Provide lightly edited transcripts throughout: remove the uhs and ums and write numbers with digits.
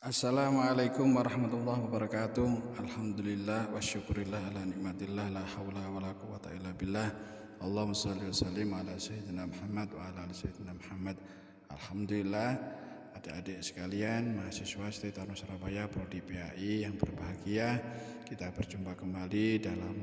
Assalamualaikum warahmatullahi wabarakatuh. Alhamdulillah wa syukurillah ala nikmatillah la haula wa la quwata illa billah. Allahumma shalli wa sallim ala sayyidina Muhammad wa ala ali sayyidina Muhammad. Alhamdulillah, adik-adik sekalian, mahasiswa Setia Surabaya Prodi PAI yang berbahagia, kita berjumpa kembali dalam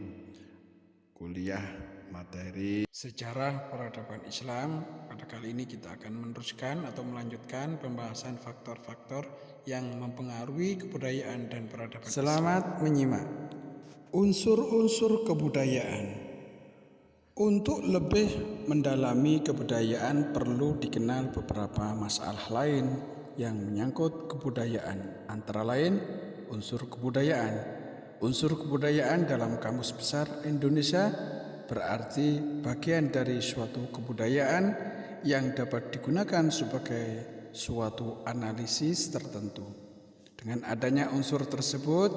kuliah materi Sejarah Peradaban Islam. Pada kali ini kita akan meneruskan atau melanjutkan pembahasan faktor-faktor yang mempengaruhi kebudayaan dan peradaban Islam. Selamat menyimak. Unsur-unsur kebudayaan. Untuk lebih mendalami kebudayaan perlu dikenal beberapa masalah lain yang menyangkut kebudayaan, antara lain unsur kebudayaan. Unsur kebudayaan dalam Kamus Besar Indonesia berarti bagian dari suatu kebudayaan yang dapat digunakan sebagai suatu analisis tertentu. Dengan adanya unsur tersebut,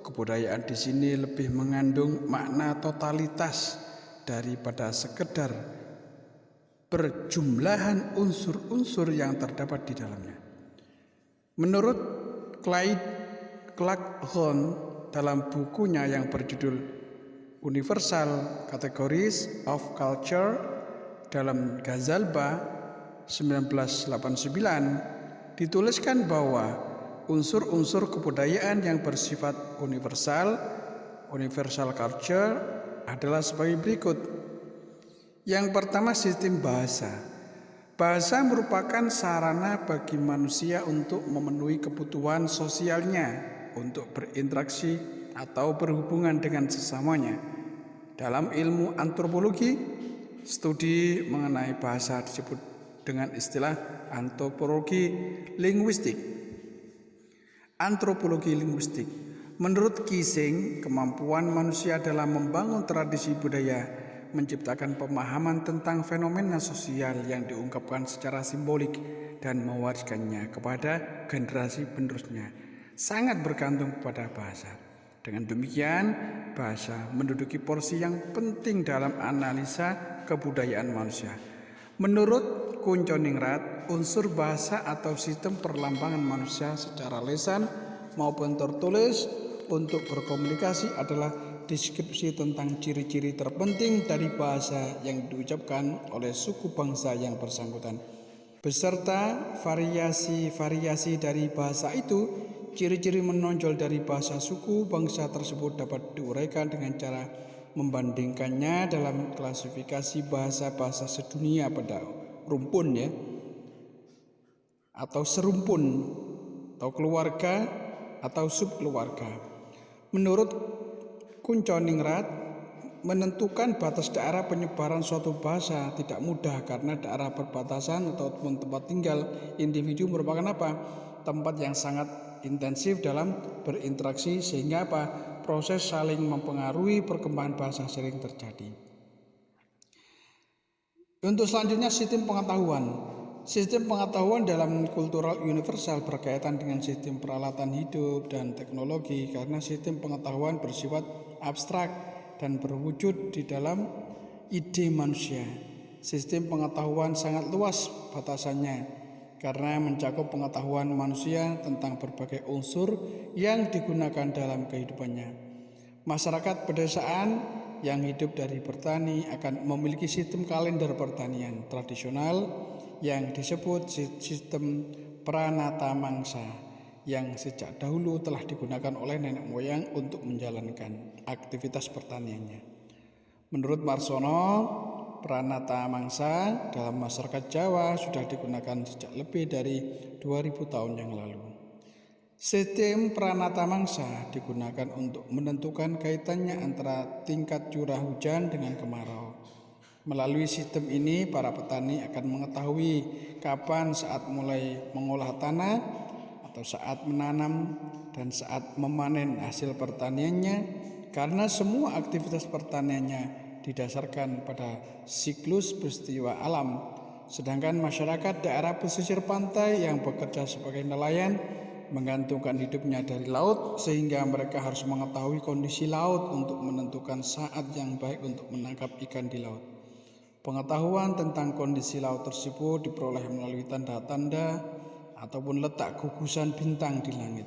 kebudayaan di sini lebih mengandung makna totalitas daripada sekedar perjumlahan unsur-unsur yang terdapat di dalamnya. Menurut Clark Hunt dalam bukunya yang berjudul Universal Categories of Culture dalam Ghazalba 1989 dituliskan bahwa unsur-unsur kebudayaan yang bersifat universal culture adalah sebagai berikut. Yang pertama, sistem bahasa. Bahasa merupakan sarana bagi manusia untuk memenuhi kebutuhan sosialnya, untuk berinteraksi atau berhubungan dengan sesamanya. Dalam ilmu antropologi, studi mengenai bahasa disebut dengan istilah antropologi linguistik. Antropologi linguistik. Menurut Kising, kemampuan manusia dalam membangun tradisi budaya menciptakan pemahaman tentang fenomena sosial yang diungkapkan secara simbolik dan mewariskannya kepada generasi penerusnya sangat bergantung pada bahasa. Dengan demikian, bahasa menduduki porsi yang penting dalam analisa kebudayaan manusia. Menurut Kunchoningrat, unsur bahasa atau sistem perlambangan manusia secara lisan maupun tertulis untuk berkomunikasi adalah deskripsi tentang ciri-ciri terpenting dari bahasa yang diucapkan oleh suku bangsa yang bersangkutan, beserta variasi-variasi dari bahasa itu. Ciri-ciri menonjol dari bahasa suku bangsa tersebut dapat diuraikan dengan cara membandingkannya dalam klasifikasi bahasa-bahasa sedunia pada rumpun atau serumpun, atau keluarga atau subkeluarga. Menurut Kunchoningrat, menentukan batas daerah penyebaran suatu bahasa tidak mudah karena daerah perbatasan atau tempat tinggal individu merupakan tempat yang sangat intensif dalam berinteraksi, sehingga proses saling mempengaruhi perkembangan bahasa sering terjadi. Untuk selanjutnya, sistem pengetahuan. Sistem pengetahuan dalam kultural universal berkaitan dengan sistem peralatan hidup dan teknologi karena sistem pengetahuan bersifat abstrak dan berwujud di dalam ide manusia. Sistem pengetahuan sangat luas batasannya karena mencakup pengetahuan manusia tentang berbagai unsur yang digunakan dalam kehidupannya. Masyarakat pedesaan yang hidup dari bertani akan memiliki sistem kalender pertanian tradisional yang disebut sistem Pranata Mangsa yang sejak dahulu telah digunakan oleh nenek moyang untuk menjalankan aktivitas pertaniannya. Menurut Marsono, Pranata Mangsa dalam masyarakat Jawa sudah digunakan sejak lebih dari 2000 tahun yang lalu. Sistem Pranata Mangsa digunakan untuk menentukan kaitannya antara tingkat curah hujan dengan kemarau. Melalui sistem ini, para petani akan mengetahui kapan saat mulai mengolah tanah atau saat menanam dan saat memanen hasil pertaniannya, karena semua aktivitas pertaniannya didasarkan pada siklus peristiwa alam. Sedangkan masyarakat daerah pesisir pantai yang bekerja sebagai nelayan menggantungkan hidupnya dari laut, sehingga mereka harus mengetahui kondisi laut untuk menentukan saat yang baik untuk menangkap ikan di laut. Pengetahuan tentang kondisi laut tersebut diperoleh melalui tanda-tanda ataupun letak gugusan bintang di langit.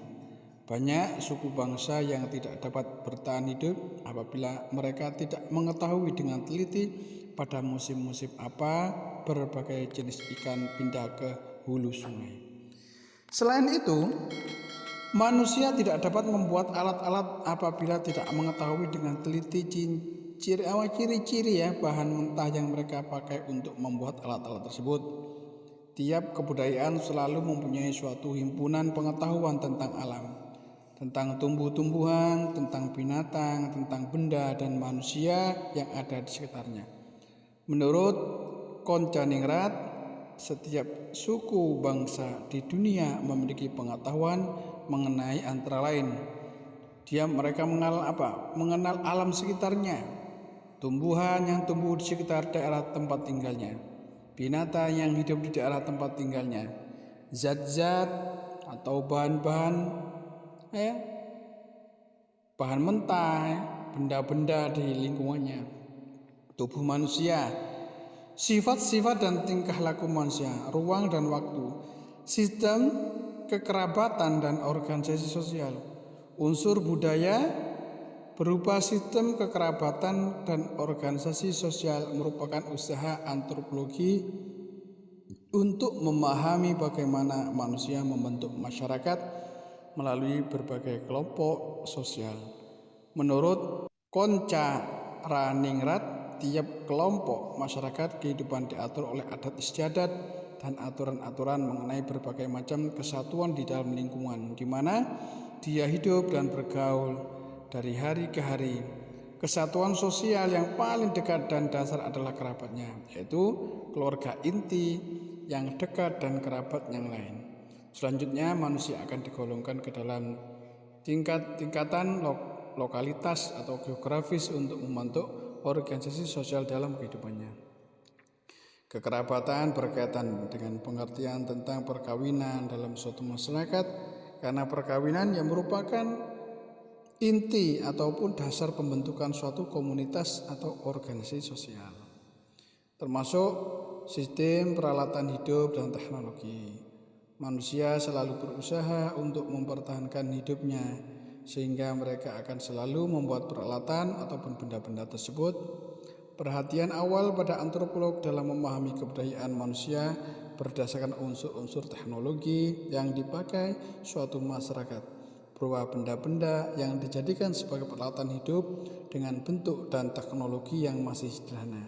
Banyak suku bangsa yang tidak dapat bertahan hidup apabila mereka tidak mengetahui dengan teliti pada musim-musim apa berbagai jenis ikan pindah ke hulu sungai. Selain itu, manusia tidak dapat membuat alat-alat apabila tidak mengetahui dengan teliti ciri-ciri bahan mentah yang mereka pakai untuk membuat alat-alat tersebut. Tiap kebudayaan selalu mempunyai suatu himpunan pengetahuan tentang alam, tentang tumbuh-tumbuhan, tentang binatang, tentang benda dan manusia yang ada di sekitarnya. Menurut Konjaningrat, setiap suku bangsa di dunia memiliki pengetahuan mengenai antara lain mereka mengenal alam sekitarnya, tumbuhan yang tumbuh di sekitar daerah tempat tinggalnya, binatang yang hidup di daerah tempat tinggalnya, zat-zat atau bahan-bahan bahan mentah, benda-benda di lingkungannya, tubuh manusia, sifat-sifat dan tingkah laku manusia, ruang dan waktu, sistem kekerabatan dan organisasi sosial, unsur budaya berupa sistem kekerabatan dan organisasi sosial merupakan usaha antropologi untuk memahami bagaimana manusia membentuk masyarakat melalui berbagai kelompok sosial. Menurut Konjaningrat, tiap kelompok masyarakat kehidupan diatur oleh adat istiadat dan aturan-aturan mengenai berbagai macam kesatuan di dalam lingkungan di mana dia hidup dan bergaul dari hari ke hari. Kesatuan sosial yang paling dekat dan dasar adalah kerabatnya, yaitu keluarga inti yang dekat dan kerabat yang lain. Selanjutnya manusia akan digolongkan ke dalam tingkatan lokalitas atau geografis untuk membentuk organisasi sosial dalam kehidupannya. Kekerabatan berkaitan dengan pengertian tentang perkawinan dalam suatu masyarakat, karena perkawinan yang merupakan inti ataupun dasar pembentukan suatu komunitas atau organisasi sosial, termasuk sistem peralatan hidup dan teknologi. Manusia selalu berusaha untuk mempertahankan hidupnya, sehingga mereka akan selalu membuat peralatan ataupun benda-benda tersebut. Perhatian awal pada antropolog dalam memahami kebudayaan manusia berdasarkan unsur-unsur teknologi yang dipakai suatu masyarakat, berupa benda-benda yang dijadikan sebagai peralatan hidup dengan bentuk dan teknologi yang masih sederhana.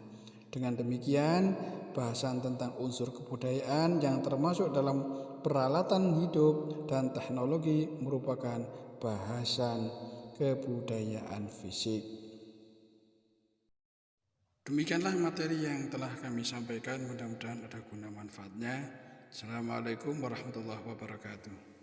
Dengan demikian, bahasan tentang unsur kebudayaan yang termasuk dalam peralatan hidup dan teknologi merupakan bahasan kebudayaan fisik. Demikianlah materi yang telah kami sampaikan, mudah-mudahan ada guna manfaatnya. Assalamualaikum warahmatullahi wabarakatuh.